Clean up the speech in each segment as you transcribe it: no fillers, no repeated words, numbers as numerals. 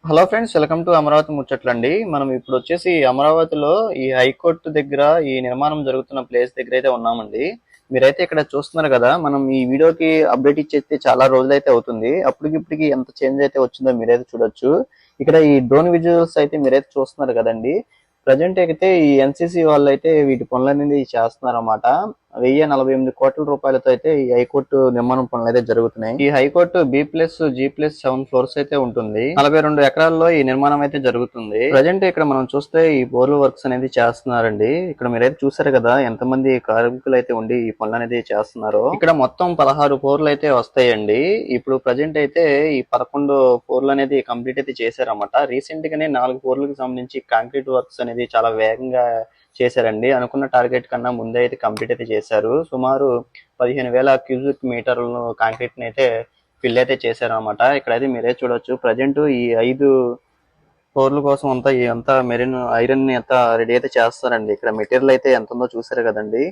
Hello friends, welcome to Amaravati ముచ్చట్లండి. మనం ఇప్పుడు వచ్చేసి అమరావతిలో ఈ హైకోర్టు దగ్గర ఈ నిర్మాణం జరుగుతున్న ప్లేస్ దగ్గర అయితే ఉన్నామండి. మీరైతే ఇక్కడ చూస్తున్నారు కదా, మనం ఈ వీడియోకి అప్డేట్ ఇచ్చేస్తే చాలా రోజులైతే అవుతుంది. అప్పటికిప్పటికి ఎంత చేంజ్ అయితే వచ్చిందో మీరైతే చూడొచ్చు. ఇక్కడ ఈ డ్రోన్ విజువల్స్ అయితే మీరైతే చూస్తున్నారు కదండి. ప్రజెంట్ అయితే ఈ ఎన్సీసీ వాళ్ళు అయితే వీటి పనులు అనేది చేస్తున్నారు అన్నమాట. 1048 కోట్ల రూపాయలతో అయితే ఈ హైకోర్టు నిర్మాణం పనులు అయితే జరుగుతున్నాయి. ఈ హైకోర్టు G+G+7 ఫ్లోర్స్ అయితే ఉంటుంది. 42 ఎకరాల్లో ఈ నిర్మాణం అయితే జరుగుతుంది. ప్రజెంట్ ఇక్కడ మనం చూస్తే ఈ బోర్లు వర్క్స్ అనేది చేస్తున్నారండి. ఇక్కడ మీరైతే చూసారు కదా, ఎంతమంది కార్మికులు అయితే ఉండి ఈ పనులు అనేది చేస్తున్నారు. ఇక్కడ మొత్తం 16 ఫ్లోర్లు అయితే వస్తాయండి. ఇప్పుడు ప్రజెంట్ అయితే ఈ 11 ఫ్లోర్లు అనేది కంప్లీట్ అయితే చేశారన్నమాట. రీసెంట్ గానే 4 ఫ్లోర్లకు సంబంధించి కాంక్రీట్ వర్క్స్ అనేది చాలా వేగంగా చేశారండి. అనుకున్న టార్గెట్ కన్నా ముందే అయితే కంప్లీట్ అయితే చేశారు. సుమారు 15,000 క్యూబిక్ మీటర్లను కాంక్రీట్ ని అయితే ఫిల్ అయితే చేశారు అనమాట. ఇక్కడైతే మీరే చూడొచ్చు. ప్రజెంట్ ఈ 5 ఫ్లోర్ల కోసం అంతా మెరిన్ ఐరన్ ని అంతా రెడీ అయితే చేస్తారండి. ఇక్కడ మెటీరియల్ అయితే ఎంత ఉందో చూసారు కదండి.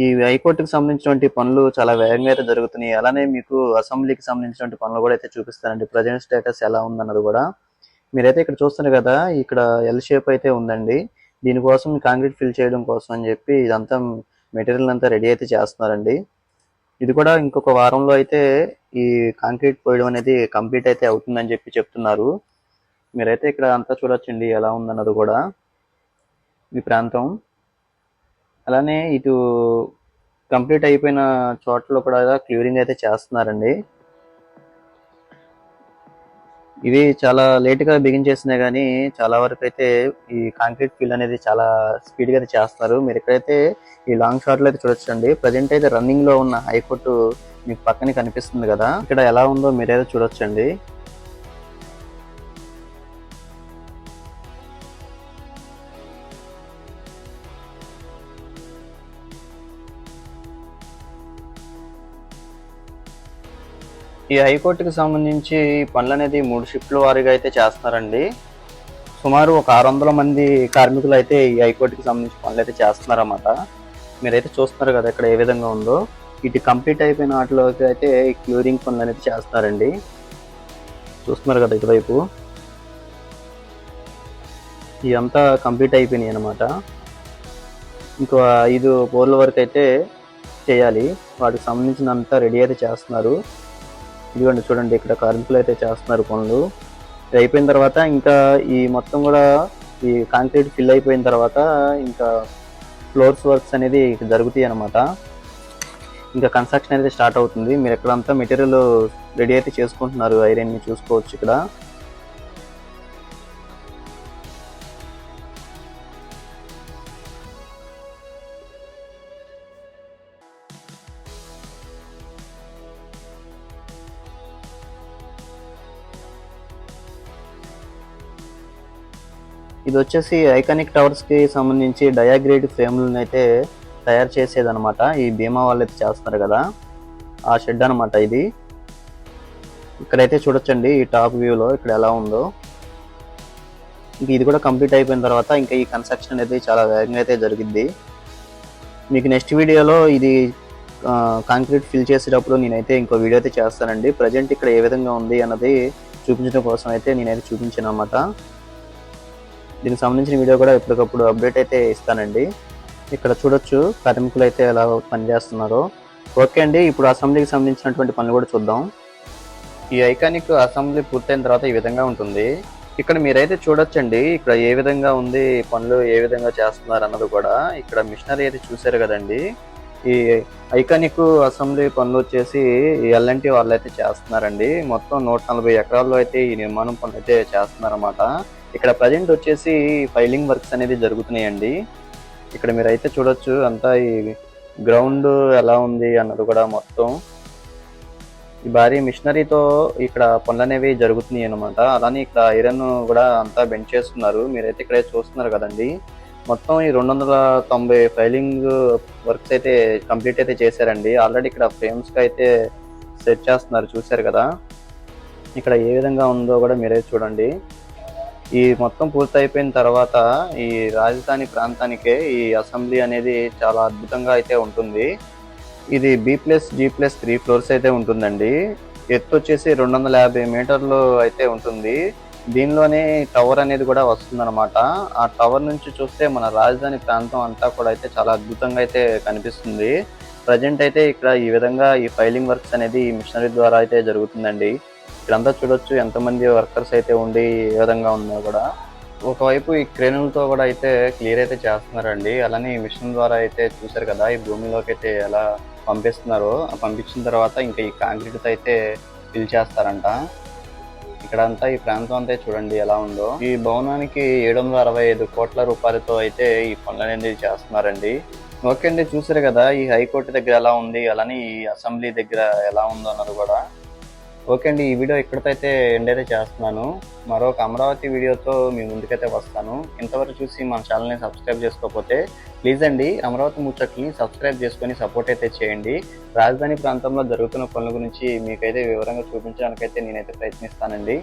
ఈ హైకోర్టుకి సంబంధించినటువంటి పనులు చాలా వేగంగా అయితే జరుగుతున్నాయి. అలానే మీకు అసెంబ్లీకి సంబంధించినటువంటి పనులు కూడా అయితే చూపిస్తానండి. ప్రజెంట్ స్టేటస్ ఎలా ఉందన్నది కూడా మీరైతే ఇక్కడ చూస్తున్నారు కదా. ఇక్కడ ఎల్ షేప్ అయితే ఉందండి. దీనికోసం కాంక్రీట్ ఫిల్ చేయడం కోసం అని చెప్పి ఇదంతా మెటీరియల్ అంతా రెడీ అయితే చేస్తున్నారండి. ఇది కూడా ఇంకొక వారంలో అయితే ఈ కాంక్రీట్ పోయడం అనేది కంప్లీట్ అయితే అవుతుందని చెప్పి చెప్తున్నారు. మీరైతే ఇక్కడ అంతా చూడొచ్చండి ఎలా ఉందన్నది కూడా ఈ ప్రాంతం. అలానే ఇటు కంప్లీట్ అయిపోయిన చోట్ల కూడా క్లియరింగ్ అయితే చేస్తున్నారండి. ఇది చాలా లేట్ గా బిగించేసినా గానీ చాలా వరకు అయితే ఈ కాంక్రీట్ ఫిల్ అనేది చాలా స్పీడ్ గా అయితే చేస్తారు. మీరు ఇక్కడైతే ఈ లాంగ్ షాట్ లో అయితే చూడొచ్చండి. ప్రజెంట్ అయితే రన్నింగ్ లో ఉన్న హైకోర్టు మీకు పక్కనే కనిపిస్తుంది కదా, ఇక్కడ ఎలా ఉందో మీరైతే చూడొచ్చండి. ఈ హైకోర్టుకి సంబంధించి పనులు అనేది 3 షిఫ్ట్ల వారీగా అయితే చేస్తున్నారండి. సుమారు ఒక 600 మంది కార్మికులు అయితే ఈ హైకోర్టుకి సంబంధించి పనులు అయితే చేస్తున్నారన్నమాట. మీరైతే చూస్తున్నారు కదా ఇక్కడ ఏ విధంగా ఉందో. ఇటు కంప్లీట్ అయిపోయిన వాటిలోకి అయితే క్యూరింగ్ పనులు అనేది చేస్తున్నారండి. చూస్తున్నారు కదా ఇటువైపు ఇదంతా కంప్లీట్ అయిపోయినాయి అనమాట. ఇంకో 5 ఫ్లోర్ల వరకు అయితే చేయాలి. వాటికి సంబంధించినంతా రెడీ అయితే చేస్తున్నారు. ఇదిగోండి చూడండి, ఇక్కడ కార్మికులు అయితే చేస్తున్నారు పనులు. ఇది అయిపోయిన తర్వాత ఇంకా ఈ మొత్తం కూడా ఈ కాంక్రీట్ ఫిల్ అయిపోయిన తర్వాత ఇంకా ఫ్లోర్స్ వర్క్స్ అనేది జరుగుతాయి అనమాట. ఇంకా కన్స్ట్రక్షన్ అనేది స్టార్ట్ అవుతుంది. మీరు ఎక్కడంతా మెటీరియల్ రెడీ అయితే చేసుకుంటున్నారు. ఐరన్ ని చూసుకోవచ్చు ఇక్కడ. ఇది వచ్చేసి ఐకానిక్ టవర్స్ కి సంబంధించి డయాగ్రేడ్ ఫ్రేమ్లను అయితే తయారు చేసేదన్నమాట. ఈ భీమా వాళ్ళు అయితే చేస్తున్నారు కదా, ఆ షెడ్ అనమాట ఇది. ఇక్కడైతే చూడొచ్చండి ఈ టాప్ వ్యూలో ఇక్కడ ఎలా ఉందో. ఇంక ఇది కూడా కంప్లీట్ అయిపోయిన తర్వాత ఇంకా ఈ కన్స్ట్రక్షన్ అనేది చాలా వేగంగా అయితే జరిగింది. మీకు నెక్స్ట్ వీడియోలో ఇది కాంక్రీట్ ఫిల్ చేసేటప్పుడు నేనైతే ఇంకో వీడియో అయితే చేస్తానండి. ప్రజెంట్ ఇక్కడ ఏ విధంగా ఉంది అన్నది చూపించడం కోసం అయితే నేనైతే చూపించాను అనమాట. దీనికి సంబంధించిన వీడియో కూడా ఎప్పటికప్పుడు అప్డేట్ అయితే ఇస్తానండి. ఇక్కడ చూడొచ్చు కార్మికులు అయితే ఎలా పనిచేస్తున్నారో. ఓకే అండి, ఇప్పుడు అసెంబ్లీకి సంబంధించినటువంటి పనులు కూడా చూద్దాం. ఈ ఐకానిక్ అసెంబ్లీ పూర్తయిన తర్వాత ఈ విధంగా ఉంటుంది. ఇక్కడ మీరైతే చూడొచ్చండి ఇక్కడ ఏ విధంగా ఉంది, పనులు ఏ విధంగా చేస్తున్నారు అన్నది కూడా. ఇక్కడ మిషనరీ అయితే చూసారు కదండి. ఈ ఐకానిక్ అసెంబ్లీ పనులు వచ్చేసి ఎల్ఎన్టీ వాళ్ళు అయితే చేస్తున్నారండి. మొత్తం 140 ఎకరాల్లో అయితే ఈ నిర్మాణం పనులు అయితే చేస్తున్నారన్నమాట. ఇక్కడ ప్రజెంట్ వచ్చేసి ఫైలింగ్ వర్క్స్ అనేది జరుగుతున్నాయండి. ఇక్కడ మీరైతే చూడొచ్చు అంతా ఈ గ్రౌండ్ ఎలా ఉంది అన్నది కూడా. మొత్తం ఈ భారీ మిషనరీతో ఇక్కడ పనులు అనేవి జరుగుతున్నాయి అనమాట. అలానే ఇక్కడ ఐరన్ కూడా అంతా బెండ్ చేస్తున్నారు. మీరైతే ఇక్కడ చూస్తున్నారు కదండి. మొత్తం ఈ 290 ఫైలింగ్ వర్క్స్ అయితే కంప్లీట్ అయితే చేశారండి. ఆల్రెడీ ఇక్కడ ఫ్రేమ్స్ కి అయితే సెట్ చేస్తున్నారు, చూశారు కదా. ఇక్కడ ఏ విధంగా ఉందో కూడా మీరే చూడండి. ఈ మొత్తం పూర్తి అయిపోయిన తర్వాత ఈ రాజధాని ప్రాంతానికే ఈ అసెంబ్లీ అనేది చాలా అద్భుతంగా అయితే ఉంటుంది. ఇది B+G+3 ఫ్లోర్స్ అయితే ఉంటుందండి. ఎత్తు వచ్చేసి 250 మీటర్లు అయితే ఉంటుంది. దీనిలోనే టవర్ అనేది కూడా వస్తుందన్నమాట. ఆ టవర్ నుంచి చూస్తే మన రాజధాని ప్రాంతం అంతా కూడా అయితే చాలా అద్భుతంగా అయితే కనిపిస్తుంది. ప్రజెంట్ అయితే ఇక్కడ ఈ విధంగా ఈ ఫైలింగ్ వర్క్స్ అనేది ఈ మిషనరీ ద్వారా అయితే జరుగుతుందండి. ఇక్కడంతా చూడొచ్చు ఎంతమంది వర్కర్స్ అయితే ఉండి ఏ విధంగా ఉందో కూడా. ఒకవైపు ఈ క్రేనులతో కూడా అయితే క్లియర్ అయితే చేస్తున్నారండి. అలానే ఈ మిషన్ ద్వారా అయితే చూసారు కదా ఈ భూమిలోకి అయితే ఎలా పంపిస్తున్నారో, పంపించిన తర్వాత ఇంకా ఈ కాంక్రీట్‌తో అయితే ఫిల్ చేస్తారంట. ఇక్కడంతా ఈ ప్రాంతం అంతా చూడండి ఎలా ఉందో. ఈ భవనానికి 765 కోట్ల రూపాయలతో అయితే ఈ పనులనేది చేస్తున్నారండి. ఓకే అండి, చూసారు కదా ఈ హైకోర్టు దగ్గర ఎలా ఉంది, అలానే ఈ అసెంబ్లీ దగ్గర ఎలా ఉందో అన్నది కూడా. ఓకే అండి, ఈ వీడియో ఇక్కడితో అయితే ఎండ్ అయితే చేస్తున్నాను. మరొక అమరావతి వీడియోతో మీ ముందుకైతే వస్తాను. ఇంతవరకు చూసి మన ఛానల్ని సబ్స్క్రైబ్ చేసుకోకపోతే ప్లీజ్ అండి అమరావతి ముచ్చట్ని సబ్స్క్రైబ్ చేసుకొని సపోర్ట్ అయితే చేయండి. రాజధాని ప్రాంతంలో జరుగుతున్న పనుల గురించి మీకైతే వివరంగా చూపించడానికైతే నేనైతే ప్రయత్నిస్తానండి.